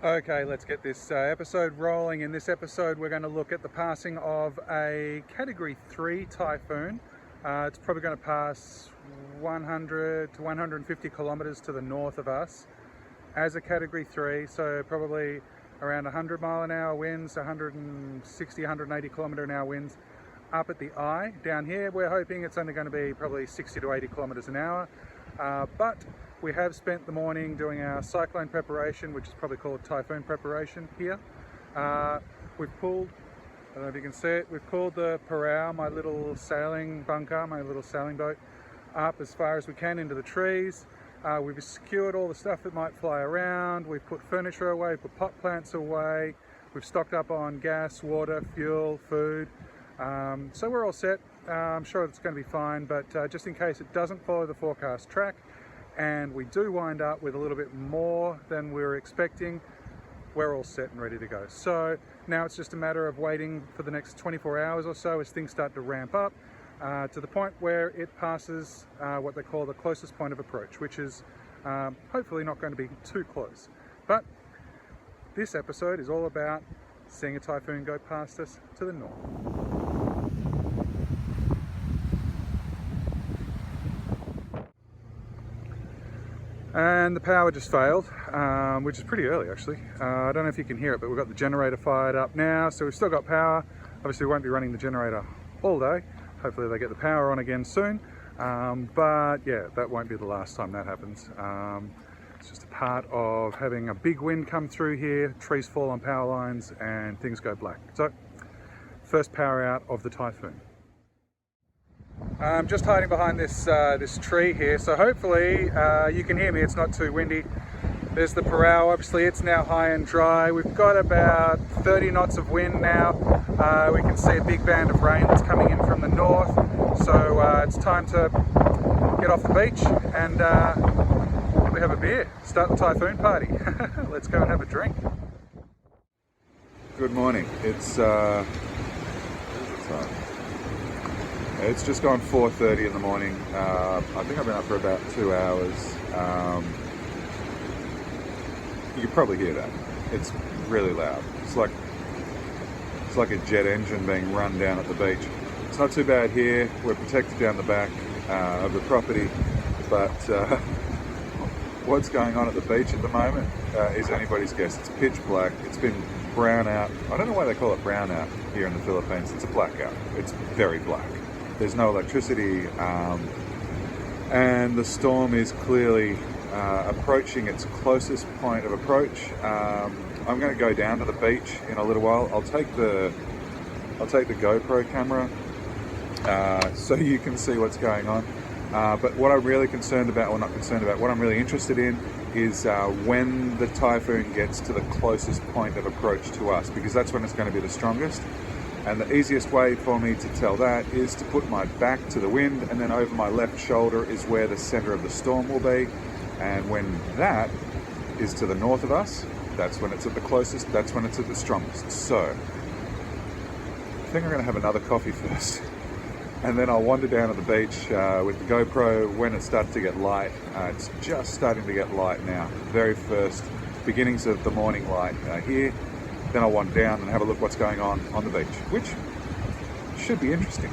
Okay, let's get this episode rolling. In this episode, we're going to look at the passing of a Category 3 typhoon. It's probably going to pass 100 to 150 kilometers to the north of us as a Category 3, so probably around 100 mile an hour winds, 160, 180 kilometer an hour winds up at the eye. Down here, we're hoping it's only going to be probably 60 to 80 kilometers an hour, but we have spent the morning doing our cyclone preparation, which is probably called typhoon preparation here. We've pulled, I don't know if you can see it, we've pulled the Parao, my little sailing bunker, my little sailing boat, up as far as we can into the trees. We've secured all the stuff that might fly around. We've put furniture away, put pot plants away. We've stocked up on gas, water, fuel, food. So we're all set. I'm sure it's going to be fine, but just in case it doesn't follow the forecast track, and we do wind up with a little bit more than we were expecting, we're all set and ready to go. So now it's just a matter of waiting for the next 24 hours or so as things start to ramp up to the point where it passes what they call the closest point of approach, which is hopefully not going to be too close. But this episode is all about seeing a typhoon go past us to the north. And the power just failed, which is pretty early actually. I don't know if you can hear it, but we've got the generator fired up now, so we've still got power. Obviously we won't be running the generator all day. Hopefully they get the power on again soon. But yeah, that won't be the last time that happens. It's just a part of having a big wind come through here, trees fall on power lines and things go black. So, first power out of the typhoon. I'm just hiding behind this tree here, so hopefully you can hear me, it's not too windy. There's the Parao, obviously it's now high and dry. We've got about 30 knots of wind now. We can see a big band of rain that's coming in from the north. So it's time to get off the beach and we have a beer, start the typhoon party. Let's go and have a drink. Good morning, it's it's just gone 4:30 in the morning. I think I've been up for about 2 hours. You can probably hear that. It's really loud. It's like a jet engine being run down at the beach. It's not too bad here. We're protected down the back of the property, but what's going on at the beach at the moment is anybody's guess. It's pitch black. It's been brown out. I don't know why they call it brown out here in the Philippines. It's a blackout. It's very black. There's no electricity, and the storm is clearly approaching its closest point of approach. I'm going to go down to the beach in a little while. I'll take the GoPro camera so you can see what's going on. But what I'm really concerned about, or not concerned about, what I'm really interested in is when the typhoon gets to the closest point of approach to us, because that's when it's going to be the strongest. And the easiest way for me to tell that is to put my back to the wind, and then over my left shoulder is where the center of the storm will be. And when that is to the north of us, that's when it's at the closest, that's when it's at the strongest. So I think I'm going to have another coffee first, and then I'll wander down to the beach with the GoPro when it starts to get light. It's just starting to get light now. Very first beginnings of the morning light here. Then I'll wander down and have a look what's going on the beach, which should be interesting.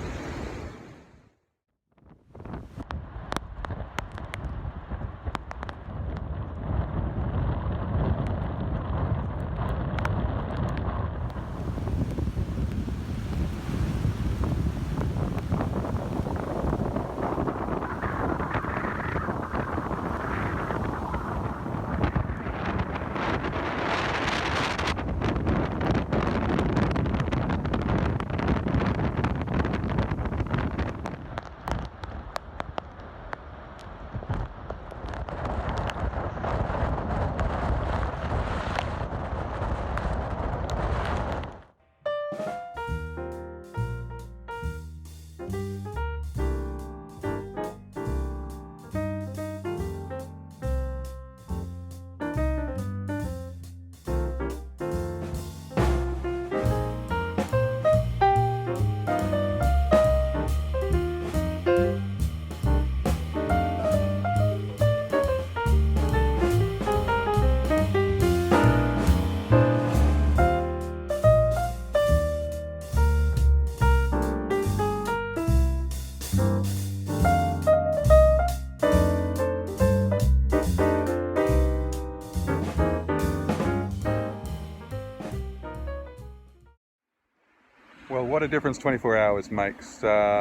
what a difference 24 hours makes.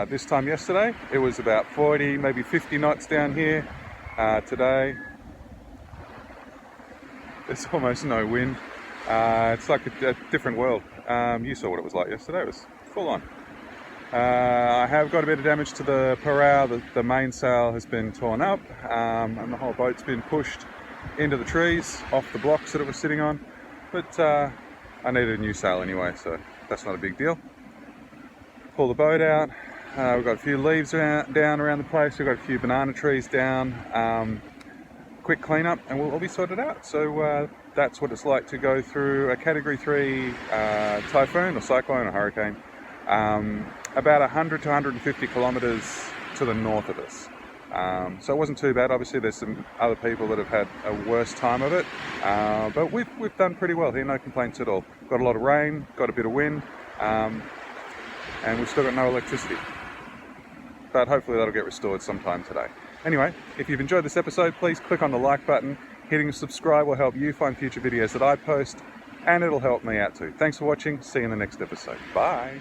This time yesterday, it was about 40, maybe 50 knots down here. Today, there's almost no wind. It's like a different world. You saw what it was like yesterday. It was full on. I have got a bit of damage to the parao. The mainsail has been torn up, and the whole boat's been pushed into the trees, off the blocks that it was sitting on. But I needed a new sail anyway, so that's not a big deal. Pull the boat out. We've got a few leaves down around the place. We've got a few banana trees down. Quick cleanup and we'll all be sorted out. So that's what it's like to go through a Category 3 typhoon or cyclone or hurricane. About 100 to 150 kilometres to the north of us. So it wasn't too bad. Obviously there's some other people that have had a worse time of it, but we've done pretty well here, no complaints at all. Got a lot of rain, got a bit of wind, and we've still got no electricity. But hopefully that'll get restored sometime today. Anyway, if you've enjoyed this episode, please click on the like button. Hitting subscribe will help you find future videos that I post, and it'll help me out too. Thanks for watching. See you in the next episode. Bye.